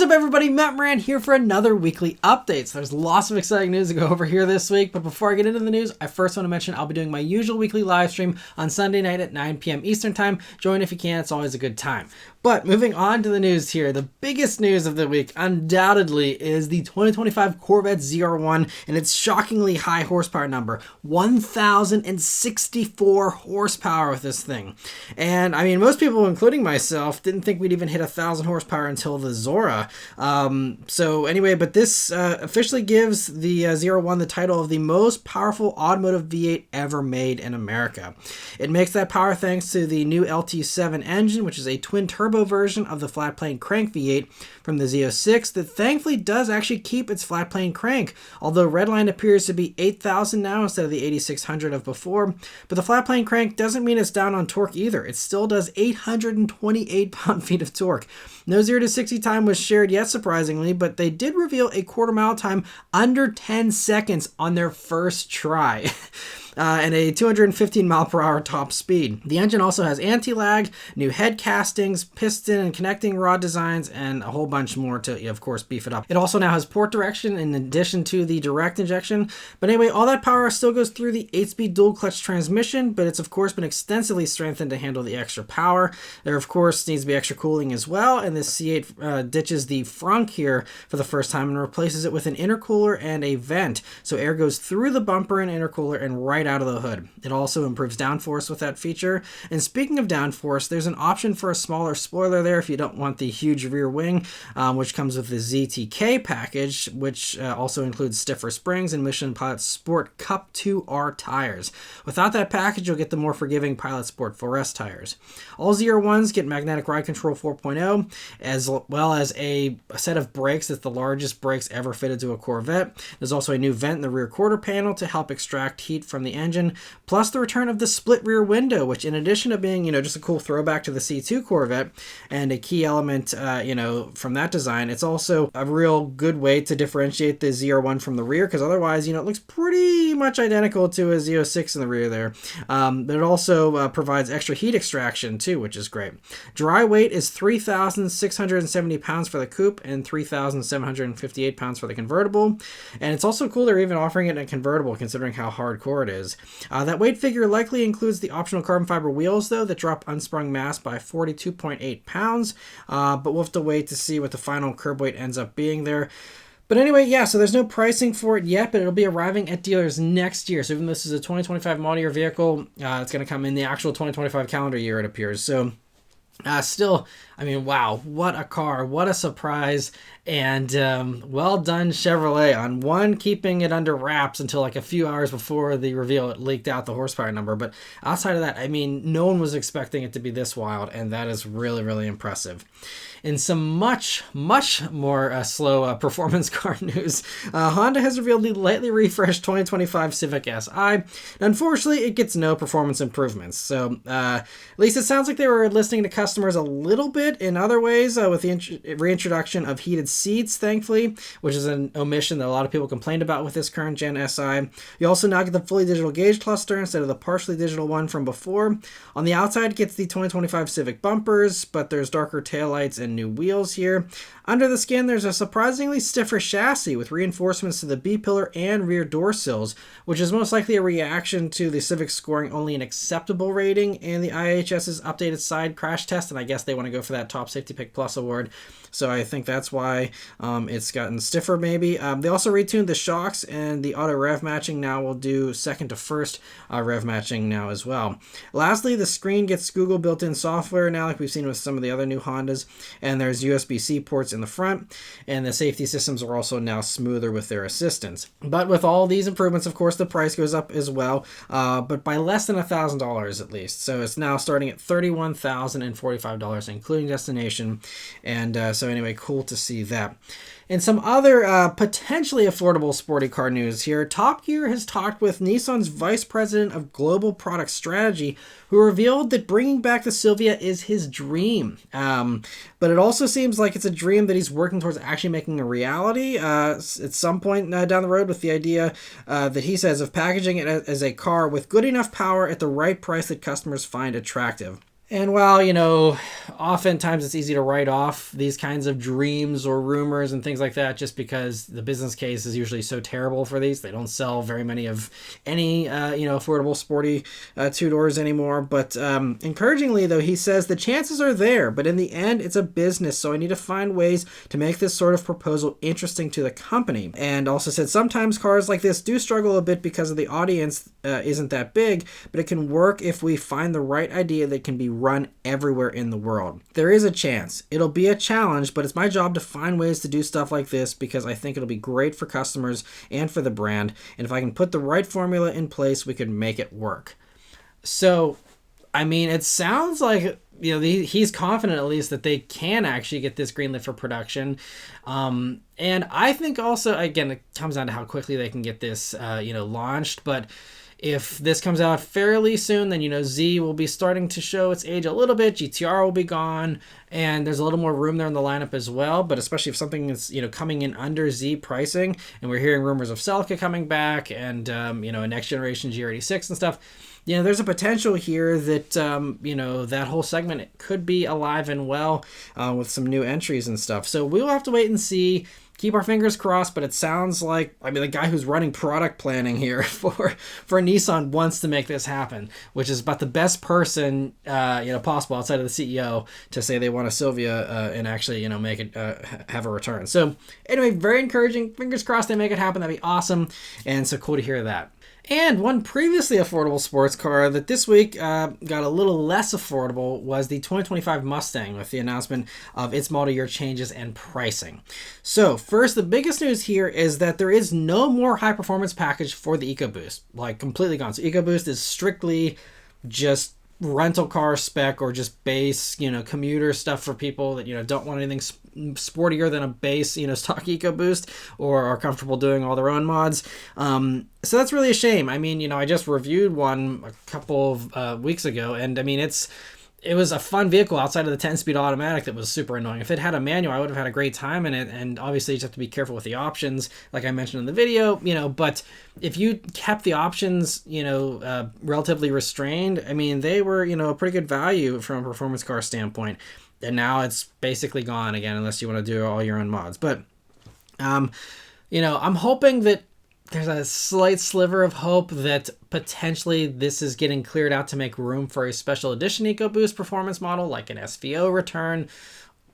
What's up everybody, Matt Maran here for another weekly update. So there's lots of exciting news to go over here this week, but before I get into the news, I first want to mention I'll be doing my usual weekly live stream on Sunday night at 9 p.m. Eastern time. Join if you can, it's always a good time. But moving on to the news here, the biggest news of the week undoubtedly is the 2025 Corvette ZR1 and its shockingly high horsepower number, 1,064 horsepower with this thing. And I mean, most people, including myself, didn't think we'd even hit 1,000 horsepower until the Zora. So anyway, but this officially gives the ZR1 the title of the most powerful automotive V8 ever made in America. It makes that power thanks to the new LT7 engine, which is a twin turbo version of the flat plane crank V8 from the Z06 that thankfully does actually keep its flat plane crank, although redline appears to be 8,000 now instead of the 8,600 of before. But the flat plane crank doesn't mean it's down on torque either. It still does 828 pound-feet of torque. No 0 to 60 time was shared yet, surprisingly, but they did reveal a quarter-mile time under 10 seconds on their first try. And a 215 mile per hour top speed. The engine also has anti-lag, new head castings, piston and connecting rod designs, and a whole bunch more to, of course, beef it up. It also now has port direction in addition to the direct injection. But anyway, all that power still goes through the 8-speed dual clutch transmission, but it's of course been extensively strengthened to handle the extra power. There of course needs to be extra cooling as well, and this C8 ditches the frunk here for the first time and replaces it with an intercooler and a vent, so air goes through the bumper and intercooler and right out of the hood. It also improves downforce with that feature. And speaking of downforce, there's an option for a smaller spoiler there if you don't want the huge rear wing, which comes with the ZTK package, which also includes stiffer springs and Michelin Pilot Sport Cup 2R tires. Without that package, you'll get the more forgiving Pilot Sport 4S tires. All ZR1s get magnetic ride control 4.0, as well as a set of brakes that's the largest brakes ever fitted to a Corvette. There's also a new vent in the rear quarter panel to help extract heat from the engine, plus the return of the split rear window, which in addition to being, just a cool throwback to the C2 Corvette and a key element, from that design, it's also a real good way to differentiate the ZR1 from the rear, because otherwise, it looks pretty much identical to a Z06 in the rear there. But it also provides extra heat extraction too, which is great. Dry weight is 3,670 pounds for the coupe and 3,758 pounds for the convertible. And it's also cool they're even offering it in a convertible, considering how hardcore it is. That weight figure likely includes the optional carbon fiber wheels, though, that drop unsprung mass by 42.8 pounds, but we'll have to wait to see what the final curb weight ends up being there. But anyway, yeah, so there's no pricing for it yet, but it'll be arriving at dealers next year. So even though this is a 2025 model year vehicle, it's going to come in the actual 2025 calendar year, it appears. So still, I mean, wow, what a car, what a surprise, and well done Chevrolet on one, keeping it under wraps until like a few hours before the reveal it leaked out the horsepower number. But outside of that, I mean, no one was expecting it to be this wild, and that is really, really impressive. In some much more slow performance car news, Honda has revealed the lightly refreshed 2025 Civic Si. Unfortunately, it gets no performance improvements. So at least it sounds like they were listening to customers a little bit in other ways with the reintroduction of heated seats, thankfully, which is an omission that a lot of people complained about with this current gen Si. You also now get the fully digital gauge cluster instead of the partially digital one from before. On the outside, it gets the 2025 Civic bumpers, but there's darker taillights and new wheels here. Under the skin, there's a surprisingly stiffer chassis with reinforcements to the B-pillar and rear door sills, which is most likely a reaction to the Civic scoring only an acceptable rating in the IHS's updated side crash test, and I guess they want to go for that Top Safety Pick Plus award. So I think that's why it's gotten stiffer maybe. They also retuned the shocks, and the auto rev matching now will do second to first rev matching now as well. Lastly, the screen gets Google built-in software now, like we've seen with some of the other new Hondas, and there's USB-C ports in the front, and the safety systems are also now smoother with their assistance. But with all these improvements, of course, the price goes up as well, but by less than $1,000 at least. So it's now starting at $31,045, including destination, and so anyway, cool to see that. And some other potentially affordable sporty car news here. Top Gear has talked with Nissan's Vice President of Global Product Strategy, who revealed that bringing back the Silvia is his dream. But it also seems like it's a dream that he's working towards actually making a reality at some point down the road, with the idea that he says of packaging it as a car with good enough power at the right price that customers find attractive. And while, you know, oftentimes it's easy to write off these kinds of dreams or rumors and things like that just because the business case is usually so terrible for these. They don't sell very many of any, affordable sporty two-doors anymore. But encouragingly, though, he says the chances are there, but in the end, it's a business, so I need to find ways to make this sort of proposal interesting to the company. And also said sometimes cars like this do struggle a bit because of the audience isn't that big, but it can work if we find the right idea that can be run everywhere in the world. There is a chance. It'll be a challenge, but it's my job to find ways to do stuff like this because I think it'll be great for customers and for the brand. And if I can put the right formula in place, we can make it work. So, I mean, it sounds like, you know, he's confident at least that they can actually get this greenlit for production. And I think also, again, it comes down to how quickly they can get this, launched. But if this comes out fairly soon, then, you know, Z will be starting to show its age a little bit. GTR will be gone, and there's a little more room there in the lineup as well. But especially if something is, you know, coming in under Z pricing, and we're hearing rumors of Celica coming back and, a next generation GR86 and stuff, you know, there's a potential here that, that whole segment could be alive and well with some new entries and stuff. So we'll have to wait and see. Keep our fingers crossed, but it sounds like, the guy who's running product planning here for Nissan wants to make this happen, which is about the best person, possible outside of the CEO to say they want a Silvia and actually, make it have a return. So anyway, very encouraging. Fingers crossed they make it happen. That'd be awesome. And so cool to hear that. And one previously affordable sports car that this week got a little less affordable was the 2025 Mustang with the announcement of its model year changes and pricing. So first, the biggest news here is that there is no more high performance package for the EcoBoost, like completely gone. So EcoBoost is strictly just rental car spec or just base, commuter stuff for people that, don't want anything sportier than a base, stock EcoBoost or are comfortable doing all their own mods. So that's really a shame. I just reviewed one a couple of weeks ago, and it was a fun vehicle outside of the 10-speed automatic that was super annoying. If it had a manual, I would have had a great time in it, and obviously you just have to be careful with the options, like I mentioned in the video, but if you kept the options, relatively restrained, they were, a pretty good value from a performance car standpoint. And now it's basically gone again, unless you want to do all your own mods. But, I'm hoping that there's a slight sliver of hope that potentially this is getting cleared out to make room for a special edition EcoBoost performance model, like an SVO return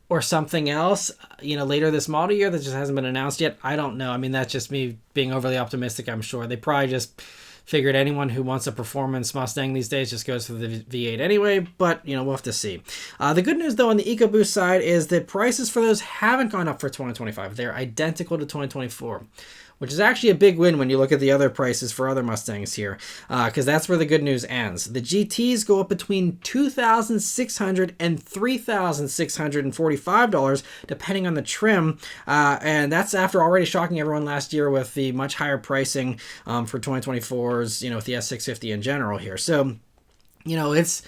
or something else, later this model year that just hasn't been announced yet. I don't know. That's just me being overly optimistic, I'm sure. They probably just figured anyone who wants a performance Mustang these days just goes for the V8 anyway, but, we'll have to see. The good news, though, on the EcoBoost side is that prices for those haven't gone up for 2025. They're identical to 2024. Which is actually a big win when you look at the other prices for other Mustangs here, because that's where the good news ends. The GTs go up between $2,600 and $3,645, depending on the trim, and that's after already shocking everyone last year with the much higher pricing for 2024s, with the S650 in general here. So, it's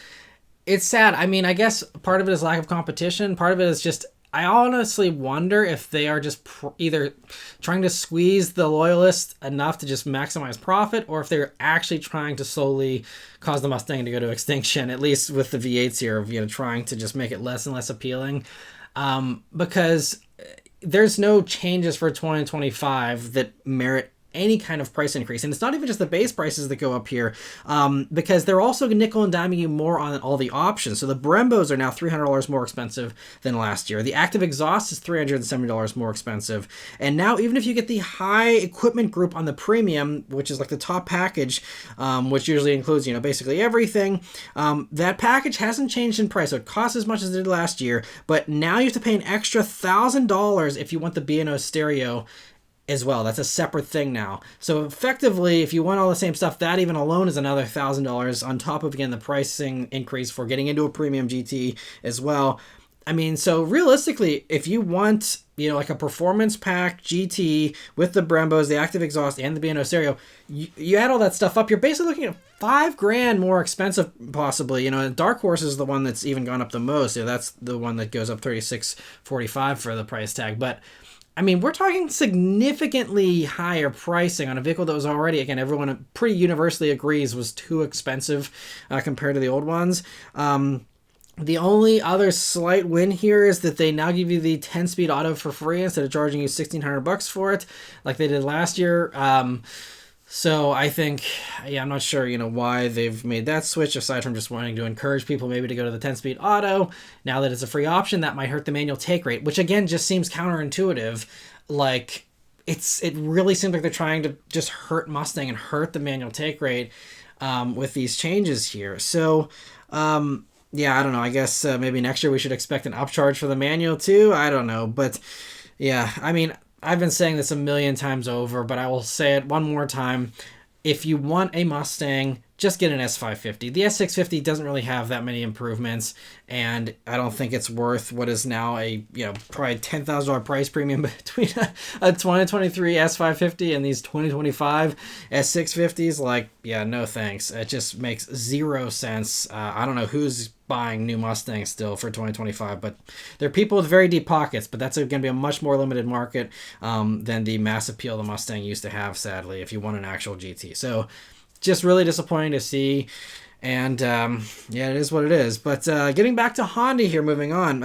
sad. I guess part of it is lack of competition. Part of it is just, I honestly wonder if they are just either trying to squeeze the loyalists enough to just maximize profit, or if they're actually trying to slowly cause the Mustang to go to extinction, at least with the V8s here, of trying to just make it less and less appealing. Because there's no changes for 2025 that merit any kind of price increase. And it's not even just the base prices that go up here, because they're also nickel and diming you more on all the options. So the Brembos are now $300 more expensive than last year. The active exhaust is $370 more expensive. And now even if you get the high equipment group on the premium, which is like the top package, which usually includes, basically everything, that package hasn't changed in price. So it costs as much as it did last year, but now you have to pay an extra $1,000 if you want the B&O stereo as well. That's a separate thing now. So effectively, if you want all the same stuff, that even alone is another $1,000 on top of, again, the pricing increase for getting into a premium GT as well. So realistically, if you want, like a performance pack GT with the Brembos, the active exhaust, and the B&O stereo, you add all that stuff up, you're basically looking at $5,000 more expensive, possibly. Dark Horse is the one that's even gone up the most. That's the one that goes up $3,645 for the price tag. But we're talking significantly higher pricing on a vehicle that was already, again, everyone pretty universally agrees was too expensive compared to the old ones. The only other slight win here is that they now give you the 10-speed auto for free instead of charging you $1,600 for it, like they did last year. So I think, yeah, I'm not sure, why they've made that switch, aside from just wanting to encourage people maybe to go to the 10-speed auto. Now that it's a free option, that might hurt the manual take rate, which again just seems counterintuitive. Like, it really seems like they're trying to just hurt Mustang and hurt the manual take rate with these changes here. So, yeah, I don't know. I guess maybe next year we should expect an upcharge for the manual too. I don't know. But yeah, I mean, I've been saying this a million times over, but I will say it one more time. If you want a Mustang, just get an S550. The S650 doesn't really have that many improvements, and I don't think it's worth what is now a, probably $10,000 price premium between a 2023 S550 and these 2025 S650s. Like, yeah, no thanks. It just makes zero sense. I don't know who's buying new Mustangs still for 2025, but they're people with very deep pockets, but that's going to be a much more limited market than the mass appeal the Mustang used to have, sadly, if you want an actual GT. So just really disappointing to see. And yeah, it is what it is. But getting back to Honda here, moving on,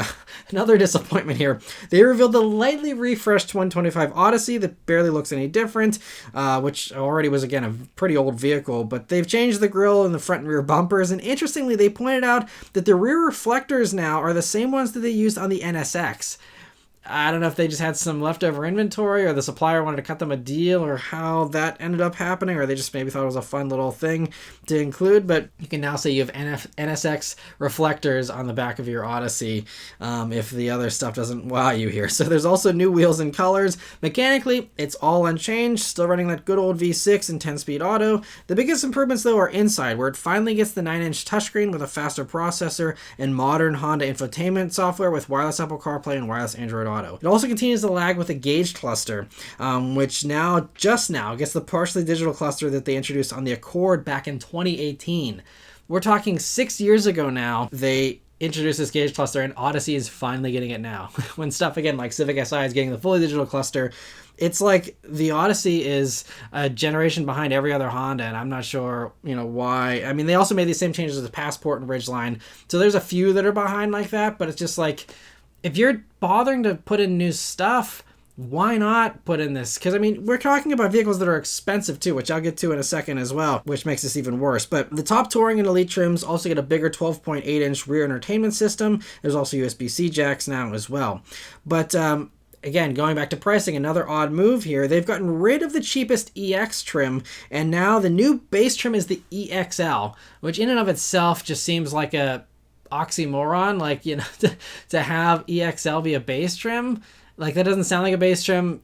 another disappointment here. They revealed the lightly refreshed 2025 Odyssey that barely looks any different, which already was, again, a pretty old vehicle. But they've changed the grille and the front and rear bumpers. And interestingly, they pointed out that the rear reflectors now are the same ones that they used on the NSX. I don't know if they just had some leftover inventory or the supplier wanted to cut them a deal or how that ended up happening, or they just maybe thought it was a fun little thing to include. But you can now say you have NSX reflectors on the back of your Odyssey if the other stuff doesn't wow you here. So there's also new wheels and colors. Mechanically, it's all unchanged, still running that good old V6 and 10-speed auto. The biggest improvements, though, are inside, where it finally gets the 9-inch touchscreen with a faster processor and modern Honda infotainment software with wireless Apple CarPlay and wireless Android Auto. It also continues to lag with a gauge cluster, which just now gets the partially digital cluster that they introduced on the Accord back in 2018. We're talking 6 years ago now. They introduced this gauge cluster, and Odyssey is finally getting it now. When stuff, again, like Civic Si is getting the fully digital cluster, it's like the Odyssey is a generation behind every other Honda, and I'm not sure, why. I mean, they also made these same changes to the Passport and Ridgeline, so there's a few that are behind like that, but it's just like, if you're bothering to put in new stuff, why not put in this? Because, I mean, we're talking about vehicles that are expensive, too, which I'll get to in a second as well, which makes this even worse. But the top Touring and Elite trims also get a bigger 12.8-inch rear entertainment system. There's also USB-C jacks now as well. But, again, going back to pricing, another odd move here. They've gotten rid of the cheapest EX trim, and now the new base trim is the EXL, which in and of itself just seems like a oxymoron, like, to have EXL be a base trim, like, that doesn't sound like a base trim.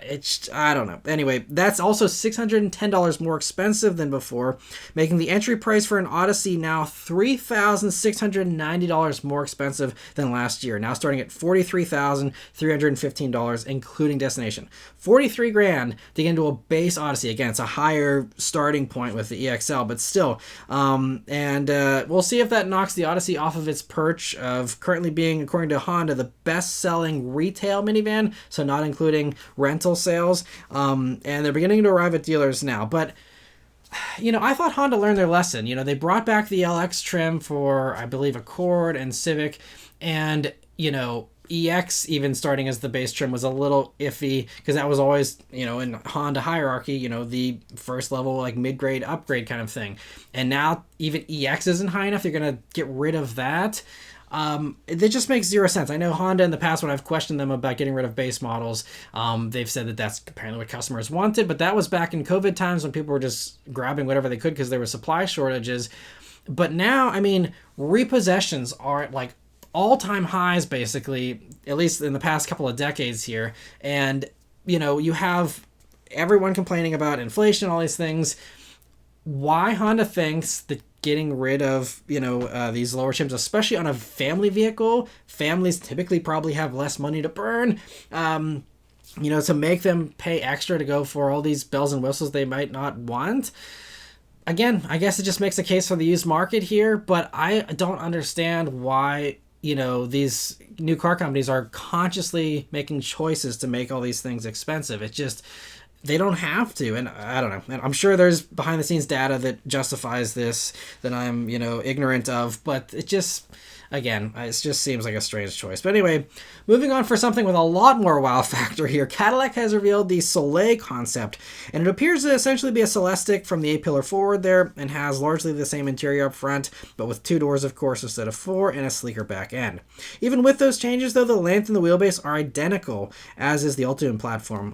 It's, I don't know. Anyway, that's also $610 more expensive than before, making the entry price for an Odyssey now $3,690 more expensive than last year. Now starting at $43,315, including destination. $43,000 to get into a base Odyssey. Again, it's a higher starting point with the EXL, but still. And we'll see if that knocks the Odyssey off of its perch of currently being, according to Honda, the best-selling retail minivan, so not including rental sales, and they're beginning to arrive at dealers now. But I thought Honda learned their lesson. They brought back the LX trim for, I believe, Accord and Civic, and EX even starting as the base trim was a little iffy, because that was always, in Honda hierarchy, the first level, like, mid-grade upgrade kind of thing. And now even EX isn't high enough. They're gonna get rid of that. It just makes zero sense. I know Honda in the past, when I've questioned them about getting rid of base models, they've said that that's apparently what customers wanted, but that was back in COVID times when people were just grabbing whatever they could because there were supply shortages. But now, I mean, repossessions are at, like, all-time highs, basically, at least in the past couple of decades here. And, you have everyone complaining about inflation, all these things. Why Honda thinks that getting rid of, these lower trims, especially on a family vehicle, families typically probably have less money to burn, to make them pay extra to go for all these bells and whistles they might not want. Again, I guess it just makes a case for the used market here, but I don't understand why, these new car companies are consciously making choices to make all these things expensive. It's just, they don't have to, and I don't know. And I'm sure there's behind-the-scenes data that justifies this that I'm, ignorant of, but it just, again, it just seems like a strange choice. But anyway, moving on for something with a lot more wow factor here. Cadillac has revealed the Sollei concept, and it appears to essentially be a Celestiq from the A-pillar forward there, and has largely the same interior up front, but with 2 doors, of course, instead of 4, and a sleeker back end. Even with those changes, though, the length and the wheelbase are identical, as is the Ultium platform,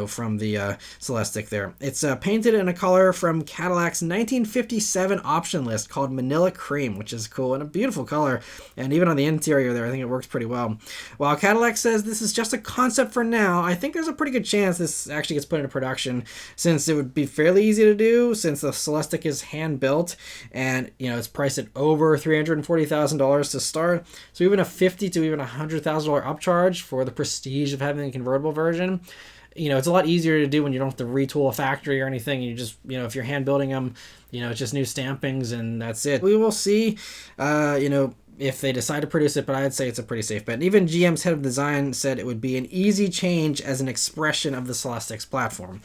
from the Celestiq there. It's painted in a color from Cadillac's 1957 option list called Manila Cream, which is cool and a beautiful color. And even on the interior there, I think it works pretty well. While Cadillac says this is just a concept for now, I think there's a pretty good chance this actually gets put into production, since it would be fairly easy to do, since the Celestiq is hand-built, and, it's priced at over $340,000 to start. So even a $50,000 to even $100,000 upcharge for the prestige of having a convertible version, it's a lot easier to do when you don't have to retool a factory or anything. You just, if you're hand building them, it's just new stampings and that's it. We will see, if they decide to produce it, but I'd say it's a pretty safe bet. And even GM's head of design said it would be an easy change as an expression of the Celestiq's platform.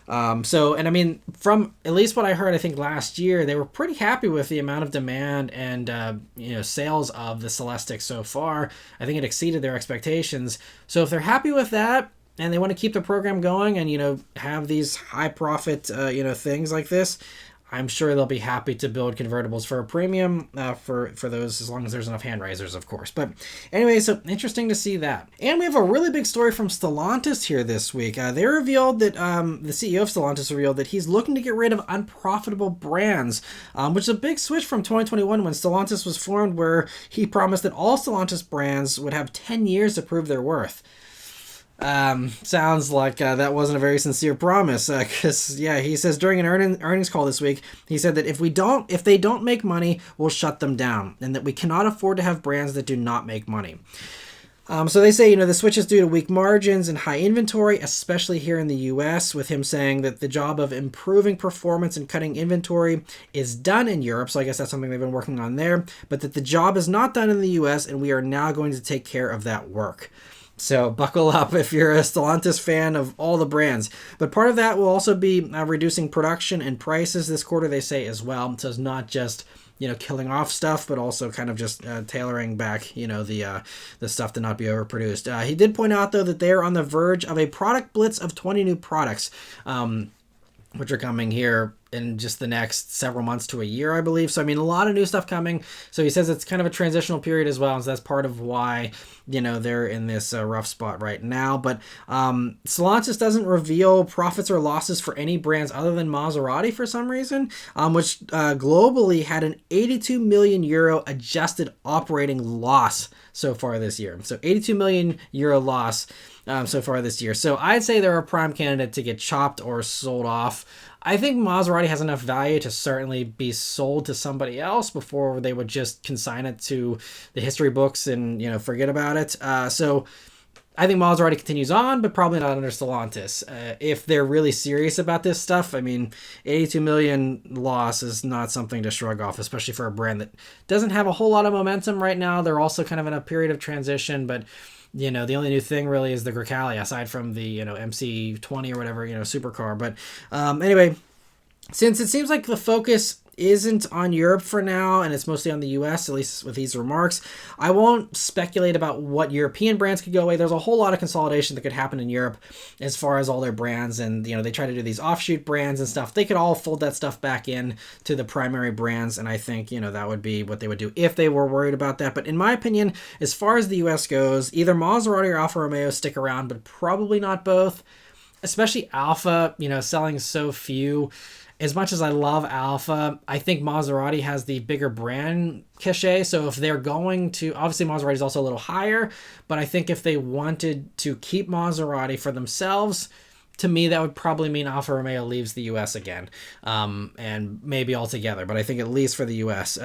From at least what I heard, I think last year, they were pretty happy with the amount of demand and, sales of the Celestiq so far. I think it exceeded their expectations. So if they're happy with that, and they want to keep the program going and, have these high profit, things like this, I'm sure they'll be happy to build convertibles for a premium for those, as long as there's enough hand raisers, of course. But anyway, so interesting to see that. And we have a really big story from Stellantis here this week. They revealed that the CEO of Stellantis revealed that he's looking to get rid of unprofitable brands, which is a big switch from 2021 when Stellantis was formed, where he promised that all Stellantis brands would have 10 years to prove their worth. Sounds like that wasn't a very sincere promise, because he says during an earnings call this week, he said that if they don't make money, we'll shut them down, and that we cannot afford to have brands that do not make money. So they say, the switch is due to weak margins and high inventory, especially here in the US, with him saying that the job of improving performance and cutting inventory is done in Europe. So I guess that's something they've been working on there, but that the job is not done in the US, and we are now going to take care of that work. So buckle up if you're a Stellantis fan of all the brands. But part of that will also be reducing production and prices this quarter, they say, as well. So it's not just, killing off stuff, but also kind of just tailoring back, the stuff to not be overproduced. He did point out, though, that they're on the verge of a product blitz of 20 new products, which are coming here in just the next several months to a year, I believe. So, a lot of new stuff coming. So he says it's kind of a transitional period as well. And so that's part of why, they're in this rough spot right now. But Stellantis doesn't reveal profits or losses for any brands other than Maserati for some reason, which globally had an 82 million euro adjusted operating loss so far this year. So 82 million euro loss so far this year. So I'd say they're a prime candidate to get chopped or sold off. I think Maserati has enough value to certainly be sold to somebody else before they would just consign it to the history books and, forget about it. So I think Maserati continues on, but probably not under Stellantis. If they're really serious about this stuff, 82 million loss is not something to shrug off, especially for a brand that doesn't have a whole lot of momentum right now. They're also kind of in a period of transition, but the only new thing really is the Grecale, aside from the, MC20 or whatever, supercar. But anyway, since it seems like the focus isn't on Europe for now, and it's mostly on the US, at least with these remarks, I won't speculate about what European brands could go away. There's a whole lot of consolidation that could happen in Europe as far as all their brands, and they try to do these offshoot brands and stuff. They could all fold that stuff back in to the primary brands, and I think that would be what they would do if they were worried about that. But in my opinion, as far as the US goes, either Maserati or Alfa Romeo stick around, but probably not both, especially Alfa, selling so few. As much as I love Alfa, I think Maserati has the bigger brand cachet. So if they're going to, obviously Maserati is also a little higher, but I think if they wanted to keep Maserati for themselves, to me, that would probably mean Alfa Romeo leaves the US again, and maybe altogether, but I think at least for the US.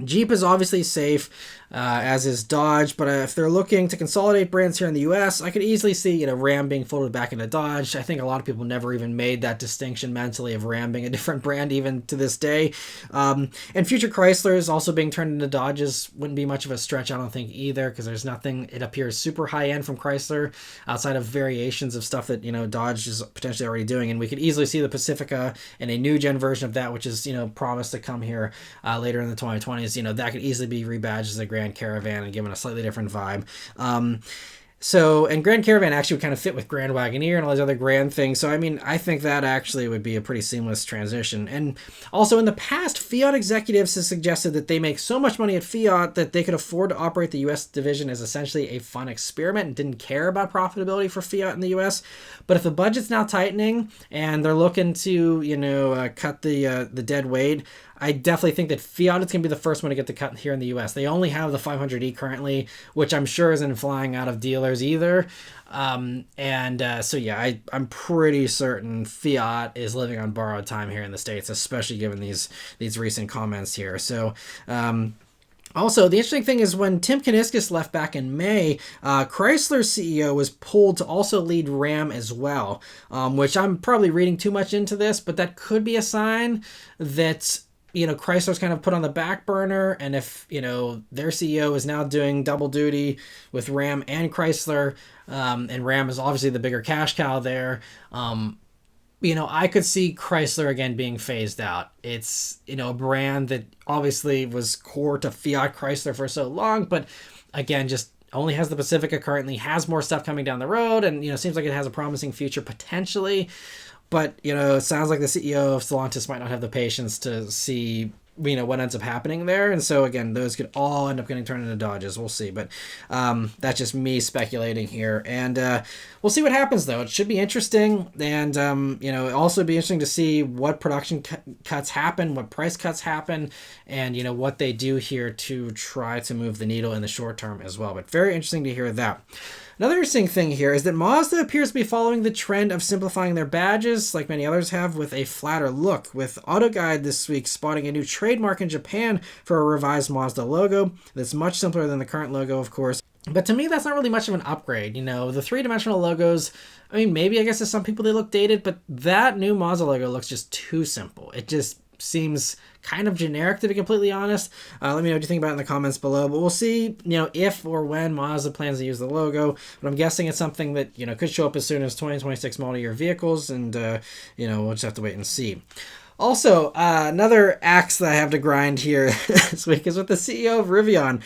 Jeep is obviously safe. as is Dodge. But if they're looking to consolidate brands here in the U.S., I could easily see, Ram being folded back into Dodge. I think a lot of people never even made that distinction mentally of Ram being a different brand even to this day. And future Chryslers also being turned into Dodges wouldn't be much of a stretch, I don't think, either, because there's nothing, it appears, super high-end from Chrysler outside of variations of stuff that, Dodge is potentially already doing. And we could easily see the Pacifica and a new gen version of that, which is, promised to come here later in the 2020s. That could easily be rebadged as a Grand Caravan and given a slightly different vibe. And Grand Caravan actually would kind of fit with Grand Wagoneer and all these other Grand things. So, I think that actually would be a pretty seamless transition. And also in the past, Fiat executives have suggested that they make so much money at Fiat that they could afford to operate the U.S. division as essentially a fun experiment and didn't care about profitability for Fiat in the U.S. But if the budget's now tightening and they're looking to, cut the dead weight, I definitely think that Fiat is going to be the first one to get the cut here in the U.S. They only have the 500e currently, which I'm sure isn't flying out of dealers either. I'm pretty certain Fiat is living on borrowed time here in the States, especially given these recent comments here. So, also, the interesting thing is when Tim Koenigsegg left back in May, Chrysler's CEO was pulled to also lead Ram as well, which I'm probably reading too much into this, but that could be a sign that Chrysler's kind of put on the back burner, and if, their CEO is now doing double duty with Ram and Chrysler, and Ram is obviously the bigger cash cow there, I could see Chrysler again being phased out. It's, a brand that obviously was core to Fiat Chrysler for so long, but again, just only has the Pacifica currently, has more stuff coming down the road, and, seems like it has a promising future potentially. But, it sounds like the CEO of Stellantis might not have the patience to see, what ends up happening there. And so, again, those could all end up getting turned into Dodges. We'll see. But that's just me speculating here. And we'll see what happens, though. It should be interesting. And, also be interesting to see what production cuts happen, what price cuts happen, and, what they do here to try to move the needle in the short term as well. But very interesting to hear that. Another interesting thing here is that Mazda appears to be following the trend of simplifying their badges, like many others have, with a flatter look, with AutoGuide this week spotting a new trademark in Japan for a revised Mazda logo that's much simpler than the current logo, of course. But to me, that's not really much of an upgrade. The three-dimensional logos, maybe I guess to some people they look dated, but that new Mazda logo looks just too simple. It just seems kind of generic, to be completely honest. Let me know what you think about it in the comments below. But we'll see, if or when Mazda plans to use the logo. But I'm guessing it's something that, could show up as soon as 2026 model year vehicles. And, we'll just have to wait and see. Also, another axe that I have to grind here this week is with the CEO of Rivian.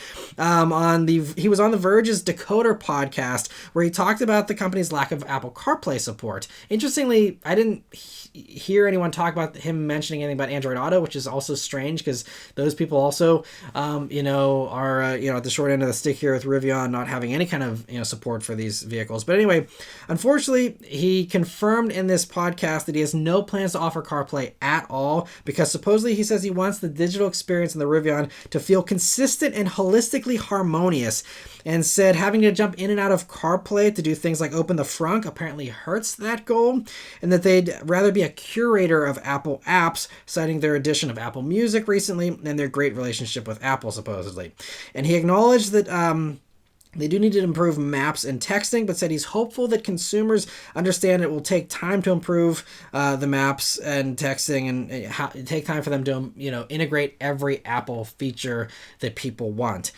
He was on The Verge's Decoder podcast where he talked about the company's lack of Apple CarPlay support. Interestingly, I didn't hear anyone talk about him mentioning anything about Android Auto, which is also strange because those people also, are at the short end of the stick here with Rivian not having any kind of support for these vehicles. But anyway, unfortunately, he confirmed in this podcast that he has no plans to offer CarPlay at all, because supposedly he says he wants the digital experience in the Rivian to feel consistent and holistically harmonious, and said having to jump in and out of CarPlay to do things like open the frunk apparently hurts that goal, and that they'd rather be a curator of Apple apps, citing their addition of Apple Music recently and their great relationship with Apple, supposedly. And he acknowledged that they do need to improve maps and texting, but said he's hopeful that consumers understand it will take time to improve the maps and texting, and take time for them to, integrate every Apple feature that people want.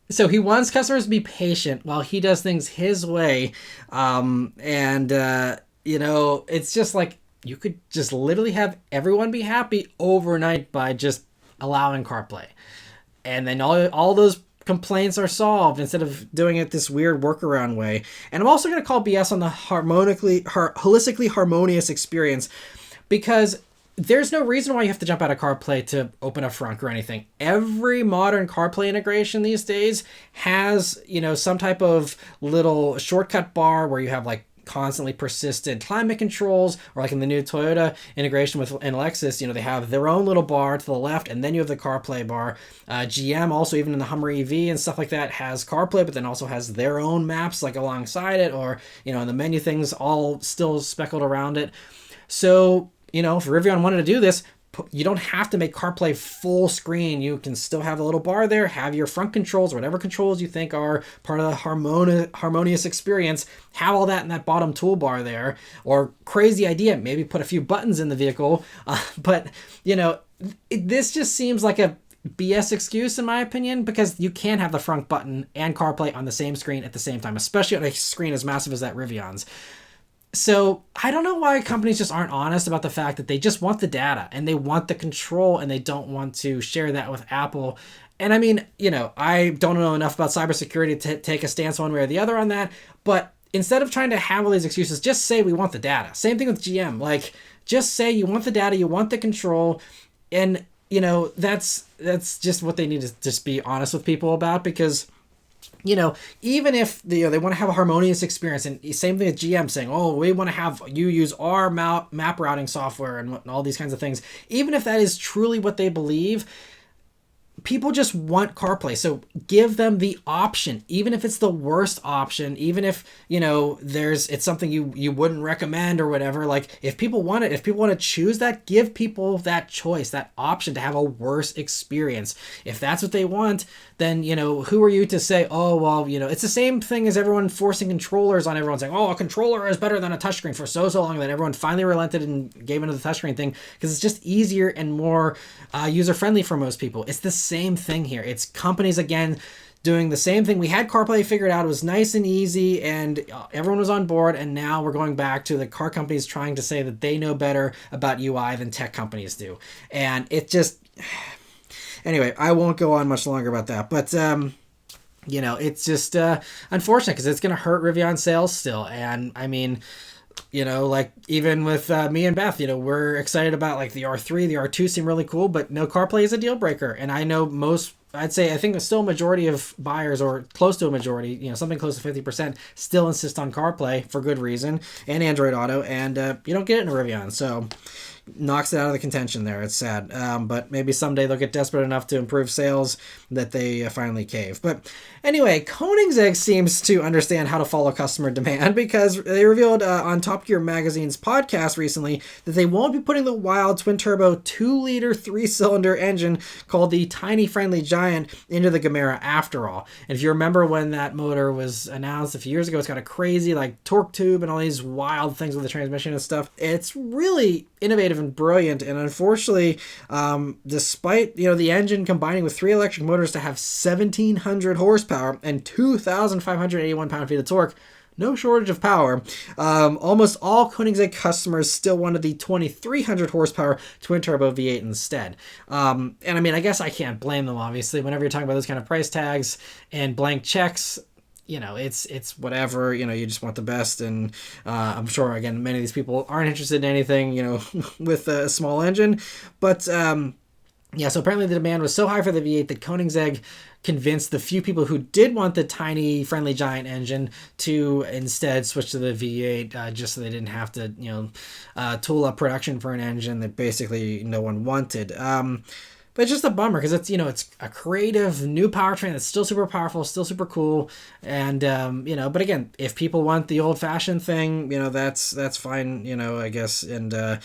So he wants customers to be patient while he does things his way. It's just like you could just literally have everyone be happy overnight by just allowing CarPlay. And then all those complaints are solved instead of doing it this weird workaround way. And I'm also going to call BS on the holistically harmonious experience, because there's no reason why you have to jump out of CarPlay to open a frunk or anything. Every modern CarPlay integration these days has, some type of little shortcut bar where you have like constantly persistent climate controls, or like in the new Toyota integration with and Lexus, they have their own little bar to the left, and then you have the CarPlay bar. GM also, even in the Hummer EV and stuff like that, has CarPlay, but then also has their own maps like alongside it, or in the menu things all still speckled around it. So if Rivian wanted to do this, You don't have to make CarPlay full screen. You can still have a little bar there, have your front controls, whatever controls you think are part of the harmonious experience, have all that in that bottom toolbar there. Or crazy idea, maybe put a few buttons in the vehicle. But, you know, this just seems like a BS excuse in my opinion, because you can have the front button and CarPlay on the same screen at the same time, especially on a screen as massive as that Rivian's. So I don't know why companies just aren't honest about the fact that they just want the data and they want the control and they don't want to share that with Apple. And I mean, you know, I don't know enough about cybersecurity to take a stance one way or the other on that, but instead of trying to have all these excuses, just say we want the data. Same thing with GM. Like, just say you want the data, you want the control, and you know, that's just what they need to just be honest with people about, because you know, even if they want to have a harmonious experience, and same thing with GM saying, oh, we want to have you use our map routing software and all these kinds of things, even if that is truly what they believe, people just want CarPlay. So give them the option, even if it's the worst option, even if, you know, it's something you wouldn't recommend or whatever. Like, if people want it, if people want to choose that, give people that choice, that option to have a worse experience. If that's what they want, then, you know, who are you to say, oh, well, you know, it's the same thing as everyone forcing controllers on everyone, saying, oh, a controller is better than a touchscreen for so long, that everyone finally relented and gave into the touchscreen thing because it's just easier and more user-friendly for most people. It's the same thing here. It's companies, again, doing the same thing. We had CarPlay figured out. It was nice and easy, and everyone was on board, and now we're going back to the car companies trying to say that they know better about UI than tech companies do. And it just... Anyway, I won't go on much longer about that, but you know, it's just unfortunate because it's going to hurt Rivian sales still. And I mean, you know, like even with me and Beth, you know, we're excited about like the R3, the R2 seem really cool, but no, CarPlay is a deal breaker. And I know I think still a majority of buyers, or close to a majority, you know, something close to 50%, still insist on CarPlay for good reason, and Android Auto, and you don't get it in a Rivian, so knocks it out of the contention there. It's sad, but maybe someday they'll get desperate enough to improve sales that they finally cave. But anyway, Koenigsegg seems to understand how to follow customer demand, because they revealed on Top Gear Magazine's podcast recently that they won't be putting the wild twin-turbo 2-liter 3-cylinder engine called the Tiny Friendly Giant into the Gemera after all. And if you remember when that motor was announced a few years ago, it's got a crazy like torque tube and all these wild things with the transmission and stuff. It's really innovative and brilliant, and unfortunately, despite, you know, the engine combining with 3 electric motors to have 1,700 horsepower and 2,581 pound-feet of torque, no shortage of power, almost all Koenigsegg customers still wanted the 2,300 horsepower twin-turbo V8 instead. And I mean, I guess I can't blame them, obviously. Whenever you're talking about those kind of price tags and blank checks, you know, it's whatever, you know, you just want the best. And I'm sure, again, many of these people aren't interested in anything, you know, with a small engine. But yeah, so apparently the demand was so high for the V8 that Koenigsegg convinced the few people who did want the Tiny Friendly Giant engine to instead switch to the V8, just so they didn't have to, you know, tool up production for an engine that basically no one wanted. But it's just a bummer, because it's, you know, it's a creative new powertrain that's still super powerful, still super cool. And, you know, but again, if people want the old fashioned thing, you know, that's fine, you know, I guess. And,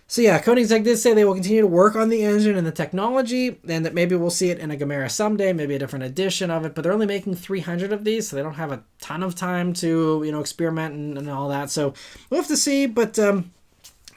so yeah, Koenigsegg did say they will continue to work on the engine and the technology, and that maybe we'll see it in a Gemera someday, maybe a different edition of it, but they're only making 300 of these, so they don't have a ton of time to, you know, experiment and all that. So we'll have to see, but,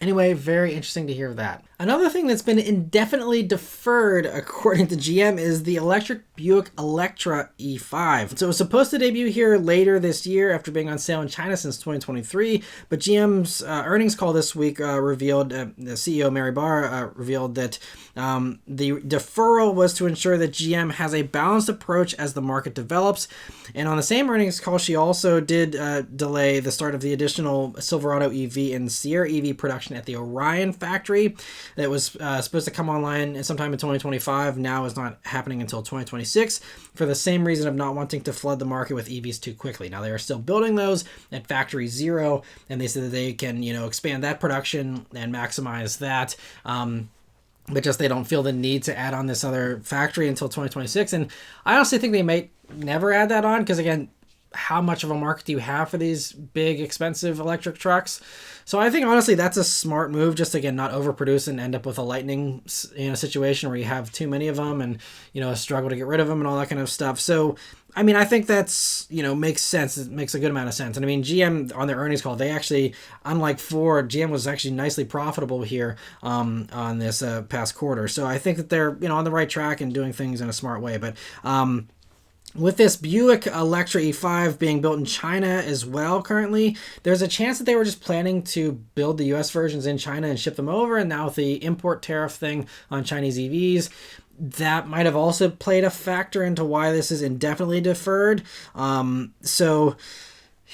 anyway, very interesting to hear that. Another thing that's been indefinitely deferred, according to GM, is the electric Buick Electra E5. So it was supposed to debut here later this year after being on sale in China since 2023, but GM's earnings call this week revealed, the CEO Mary Barra revealed that the deferral was to ensure that GM has a balanced approach as the market develops. And on the same earnings call, she also did delay the start of the additional Silverado EV and Sierra EV production at the Orion factory. That was supposed to come online sometime in 2025. Now is not happening until 2026 for the same reason of not wanting to flood the market with EVs too quickly. Now, they are still building those at Factory Zero, and they said that they can, you know, expand that production and maximize that. But just they don't feel the need to add on this other factory until 2026. And I honestly think they might never add that on, because, again, how much of a market do you have for these big, expensive electric trucks? So I think, honestly, that's a smart move, just to, again, not overproduce and end up with a lightning, situation where you have too many of them and, struggle to get rid of them and all that kind of stuff. So, I mean, I think that's, makes sense. It makes a good amount of sense. And I mean, GM on their earnings call, they actually, unlike Ford, GM was actually nicely profitable here on this past quarter. So I think that they're, on the right track and doing things in a smart way. But with this Buick Electra E5 being built in China as well currently, there's a chance that they were just planning to build the US versions in China and ship them over. And now with the import tariff thing on Chinese EVs, that might have also played a factor into why this is indefinitely deferred. So,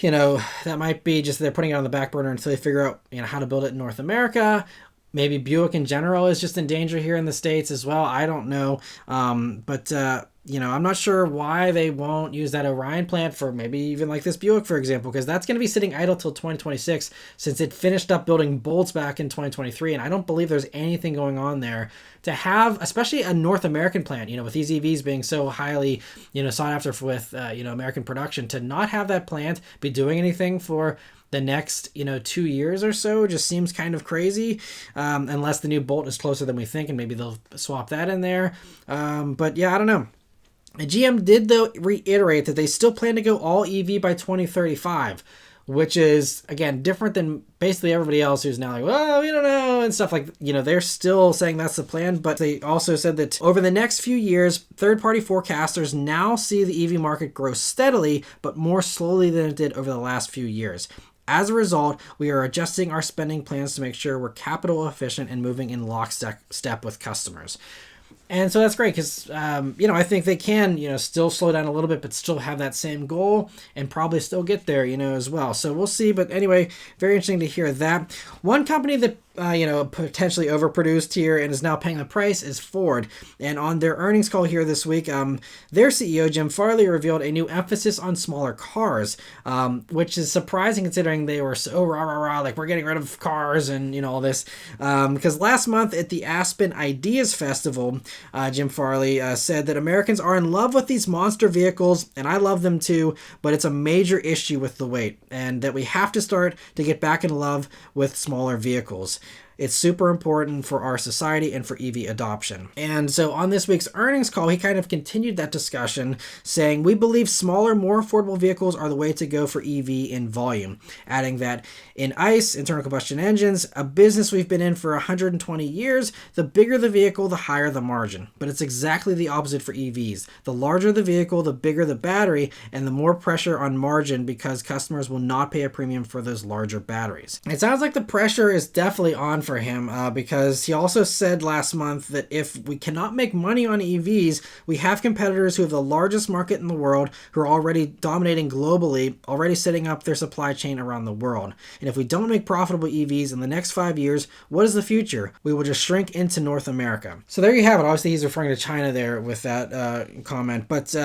that might be just they're putting it on the back burner until they figure out, how to build it in North America. Maybe Buick in general is just in danger here in the States as well. I don't know. But I'm not sure why they won't use that Orion plant for maybe even like this Buick, for example, because that's going to be sitting idle till 2026 since it finished up building bolts back in 2023. And I don't believe there's anything going on there to have, especially a North American plant, with these EVs being so highly, sought after with, American production, to not have that plant be doing anything for the next 2 years or so just seems kind of crazy, unless the new bolt is closer than we think and maybe they'll swap that in there. But yeah, I don't know. And GM did, though, reiterate that they still plan to go all EV by 2035, which is, again, different than basically everybody else who's now like, well, we don't know, and stuff like, they're still saying that's the plan. But they also said that over the next few years, third-party forecasters now see the EV market grow steadily, but more slowly than it did over the last few years. As a result, we are adjusting our spending plans to make sure we're capital efficient and moving in lockstep with customers. And so that's great because, I think they can, still slow down a little bit, but still have that same goal and probably still get there, as well. So we'll see. But anyway, very interesting to hear that. One company that, potentially overproduced here and is now paying the price is Ford. And on their earnings call here this week, their CEO, Jim Farley, revealed a new emphasis on smaller cars, which is surprising considering they were so rah, like we're getting rid of cars and, all this. Because last month at the Aspen Ideas Festival, Jim Farley said that Americans are in love with these monster vehicles, and I love them too, but it's a major issue with the weight, and that we have to start to get back in love with smaller vehicles. It's super important for our society and for EV adoption. And so on this week's earnings call, he kind of continued that discussion, saying, we believe smaller, more affordable vehicles are the way to go for EV in volume, adding that in ICE, internal combustion engines, a business we've been in for 120 years, the bigger the vehicle, the higher the margin. But it's exactly the opposite for EVs. The larger the vehicle, the bigger the battery, and the more pressure on margin because customers will not pay a premium for those larger batteries. It sounds like the pressure is definitely on for him because he also said last month that if we cannot make money on EVs, we have competitors who have the largest market in the world who are already dominating globally, already setting up their supply chain around the world. And if we don't make profitable EVs in the next 5 years, what is the future? We will just shrink into North America. So there you have it. Obviously, he's referring to China there with that comment. But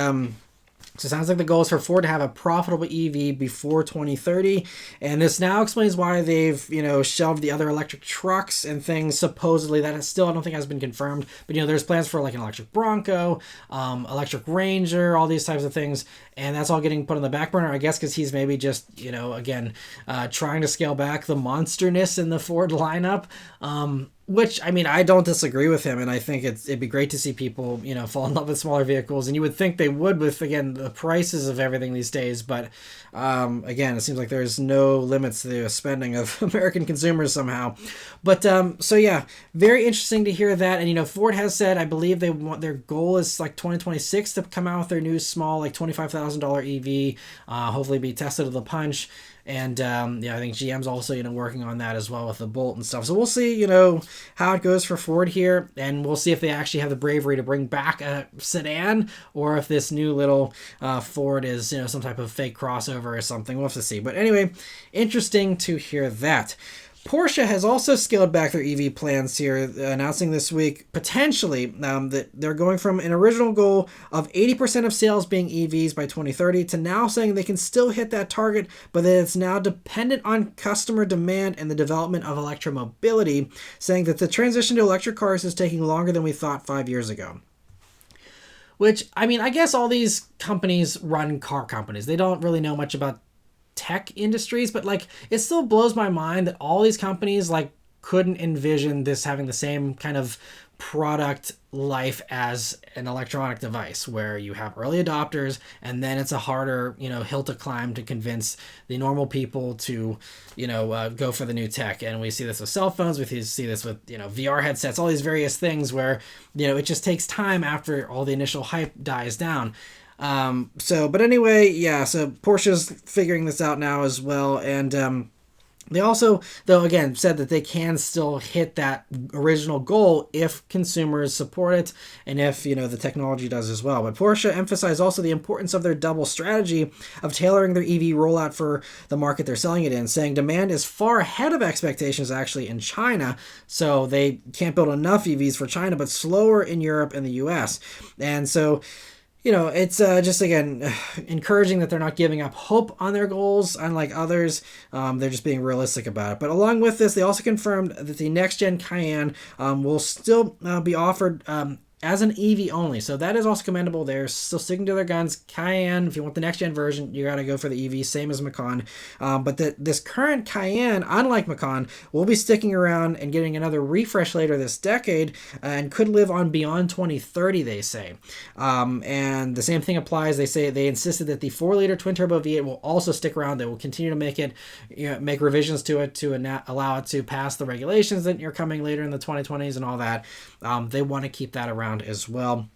so it sounds like the goal is for Ford to have a profitable EV before 2030. And this now explains why they've, shelved the other electric trucks and things. Supposedly that is still, I don't think has been confirmed. But, there's plans for like an electric Bronco, electric Ranger, all these types of things. And that's all getting put on the back burner, I guess, because he's maybe just, trying to scale back the monsterness in the Ford lineup. Which, I mean, I don't disagree with him, and I think it'd be great to see people, fall in love with smaller vehicles, and you would think they would with, again, the prices of everything these days, but, again, it seems like there's no limits to the spending of American consumers somehow. But, so yeah, very interesting to hear that, and, Ford has said, I believe their goal is, like, 2026 to come out with their new small, like, $25,000 EV, hopefully be tested to the punch. And, I think GM's also, working on that as well with the Bolt and stuff. So we'll see, how it goes for Ford here. And we'll see if they actually have the bravery to bring back a sedan or if this new little Ford is, some type of fake crossover or something. We'll have to see. But anyway, interesting to hear that. Porsche has also scaled back their EV plans here, announcing this week, potentially, that they're going from an original goal of 80% of sales being EVs by 2030 to now saying they can still hit that target, but that it's now dependent on customer demand and the development of electromobility, saying that the transition to electric cars is taking longer than we thought 5 years ago. which, I mean, I guess all these companies run car companies. They don't really know much about tech industries, but like it still blows my mind that all these companies like couldn't envision this having the same kind of product life as an electronic device where you have early adopters and then it's a harder, hill to climb to convince the normal people to, go for the new tech. And we see this with cell phones, we see this with, VR headsets, all these various things where, it just takes time after all the initial hype dies down. But anyway, yeah, so Porsche's figuring this out now as well. And, they also, though, again, said that they can still hit that original goal if consumers support it and if, the technology does as well. But Porsche emphasized also the importance of their double strategy of tailoring their EV rollout for the market they're selling it in, saying demand is far ahead of expectations actually in China. So they can't build enough EVs for China, but slower in Europe and the US. And so, it's just, again, encouraging that they're not giving up hope on their goals, unlike others. They're just being realistic about it. But along with this, they also confirmed that the next-gen Cayenne will still be offered as an EV only. So that is also commendable. They're still sticking to their guns. Cayenne, if you want the next gen version, you got to go for the EV, same as Macan. But this current Cayenne, unlike Macan, will be sticking around and getting another refresh later this decade and could live on beyond 2030, they say. And the same thing applies. They insisted that the 4-liter twin-turbo V8 will also stick around. They will continue to make it, make revisions to it to allow it to pass the regulations that are coming later in the 2020s and all that. They want to keep that around as well.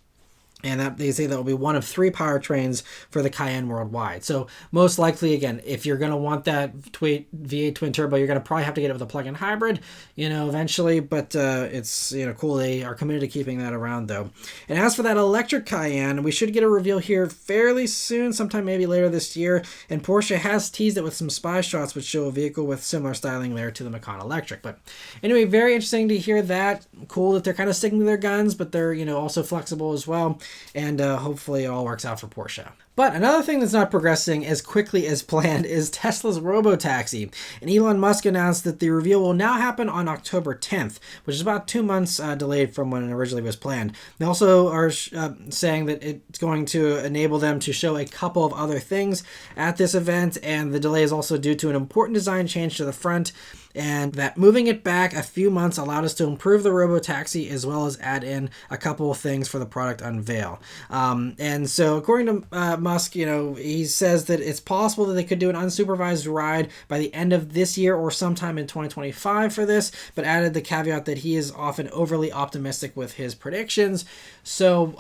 And that they say that will be one of 3 powertrains for the Cayenne worldwide. So most likely, again, if you're going to want that V8 twin turbo, you're going to probably have to get it with a plug-in hybrid, eventually. But it's, cool. They are committed to keeping that around, though. And as for that electric Cayenne, we should get a reveal here fairly soon, sometime maybe later this year. And Porsche has teased it with some spy shots, which show a vehicle with similar styling there to the Macan Electric. But anyway, very interesting to hear that. Cool that they're kind of sticking to their guns, but they're, also flexible as well. And hopefully it all works out for Porsche. But another thing that's not progressing as quickly as planned is Tesla's robotaxi. And Elon Musk announced that the reveal will now happen on October 10th, which is about 2 months delayed from when it originally was planned. They also are saying that it's going to enable them to show a couple of other things at this event, and the delay is also due to an important design change to the front, and that moving it back a few months allowed us to improve the robotaxi as well as add in a couple of things for the product unveil. And so according to Musk, he says that it's possible that they could do an unsupervised ride by the end of this year or sometime in 2025 for this, but added the caveat that he is often overly optimistic with his predictions. So,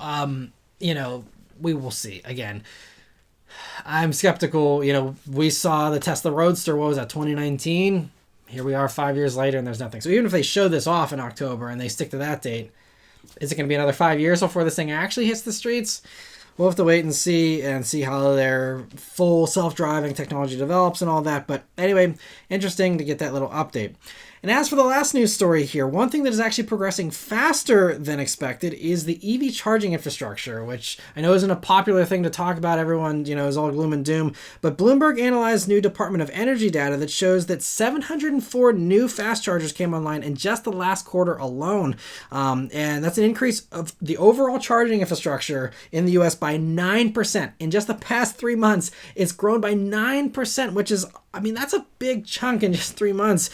we will see. Again, I'm skeptical. We saw the Tesla Roadster, what was that, 2019? Here we are 5 years later and there's nothing. So even if they show this off in October and they stick to that date, is it going to be another 5 years before this thing actually hits the streets? We'll have to wait and see how their full self-driving technology develops and all that. But anyway, interesting to get that little update. And as for the last news story here, one thing that is actually progressing faster than expected is the EV charging infrastructure, which I know isn't a popular thing to talk about. Everyone, is all gloom and doom. But Bloomberg analyzed new Department of Energy data that shows that 704 new fast chargers came online in just the last quarter alone. And that's an increase of the overall charging infrastructure in the US by 9%. In just the past 3 months, it's grown by 9%, which is, that's a big chunk in just 3 months.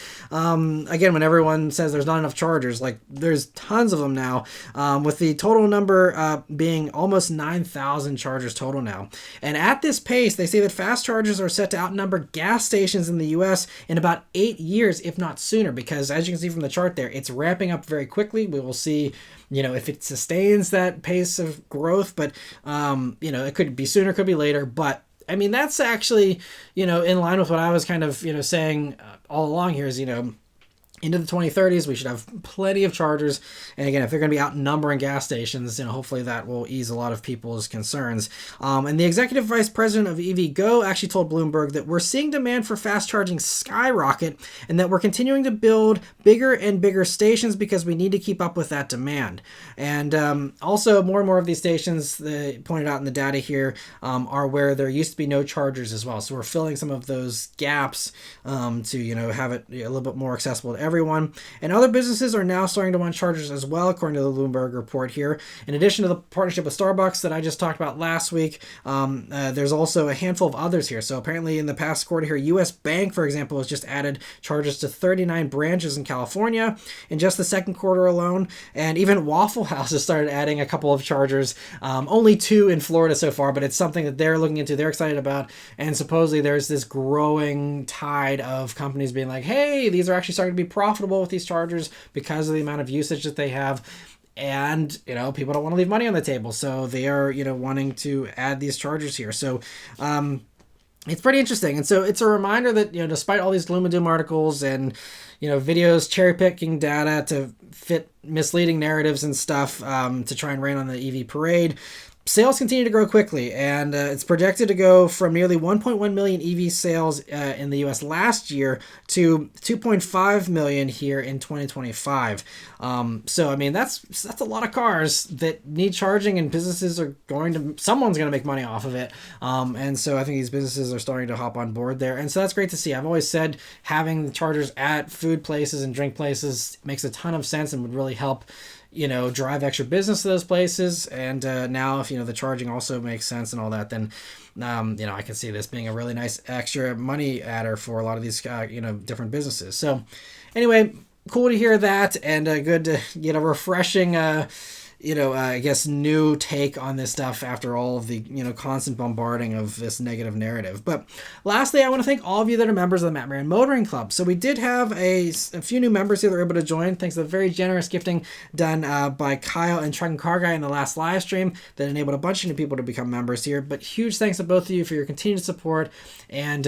Again, when everyone says there's not enough chargers, there's tons of them now, with the total number being almost 9,000 chargers total now. And at this pace, they say that fast chargers are set to outnumber gas stations in the US in about 8 years, if not sooner, because as you can see from the chart there, it's ramping up very quickly. We will see, if it sustains that pace of growth, but, it could be sooner, could be later, but that's actually, in line with what I was kind of, saying all along here is, into the 2030s, we should have plenty of chargers. And again, if they're going to be outnumbering gas stations, hopefully that will ease a lot of people's concerns. And the executive vice president of EVgo actually told Bloomberg that we're seeing demand for fast charging skyrocket and that we're continuing to build bigger and bigger stations because we need to keep up with that demand. And also more and more of these stations, they pointed out in the data here, are where there used to be no chargers as well. So we're filling some of those gaps to, have it a little bit more accessible to everyone. And other businesses are now starting to want chargers as well, according to the Bloomberg report here. In addition to the partnership with Starbucks that I just talked about last week, there's also a handful of others here. So apparently in the past quarter here, U.S. Bank, for example, has just added chargers to 39 branches in California in just the second quarter alone. And even Waffle House has started adding a couple of chargers, only 2 in Florida so far, but it's something that they're looking into, they're excited about. And supposedly there's this growing tide of companies being like, hey, these are actually starting to be profitable with these chargers because of the amount of usage that they have. And, people don't want to leave money on the table. So they are, wanting to add these chargers here. So, it's pretty interesting. And so it's a reminder that, despite all these gloom and doom articles and, videos cherry picking data to fit misleading narratives and stuff, to try and rain on the EV parade, sales continue to grow quickly, and it's projected to go from nearly 1.1 million EV sales in the U.S. last year to 2.5 million here in 2025. So, I mean, that's a lot of cars that need charging, and businesses are someone's going to make money off of it. And so I think these businesses are starting to hop on board there. And so that's great to see. I've always said having the chargers at food places and drink places makes a ton of sense and would really help drive extra business to those places. And now if, the charging also makes sense and all that, then, I can see this being a really nice extra money adder for a lot of these, different businesses. So anyway, cool to hear that, and good to get a refreshing, I guess new take on this stuff after all of the, constant bombarding of this negative narrative. But lastly, I want to thank all of you that are members of the Maran Motoring Club. So we did have a few new members here that were able to join, thanks to the very generous gifting done by Kyle and Truck and Car Guy in the last live stream that enabled a bunch of new people to become members here. But huge thanks to both of you for your continued support and,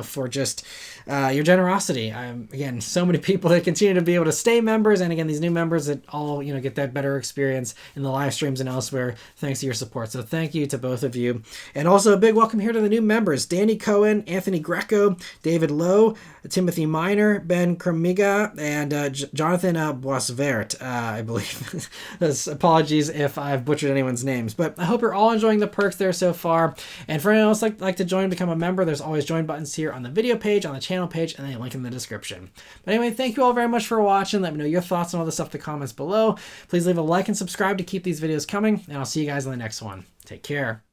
for just your generosity. Again, so many people that continue to be able to stay members, and again, these new members that all, get that better experience in the live streams and elsewhere thanks to your support. So thank you to both of you. And also a big welcome here to the new members: Danny Cohen, Anthony Greco, David Lowe, Timothy Miner, Ben Kremiga, and Jonathan Boisvert, I believe. Apologies if I've butchered anyone's names, but I hope you're all enjoying the perks there so far. And for anyone else like to join and become a member, there's always join buttons here on the video page, on the channel page, and then a link in the description. But anyway, thank you all very much for watching. Let me know your thoughts on all this stuff in the comments below. Please leave a like and subscribe to keep these videos coming, and I'll see you guys in the next one. Take care.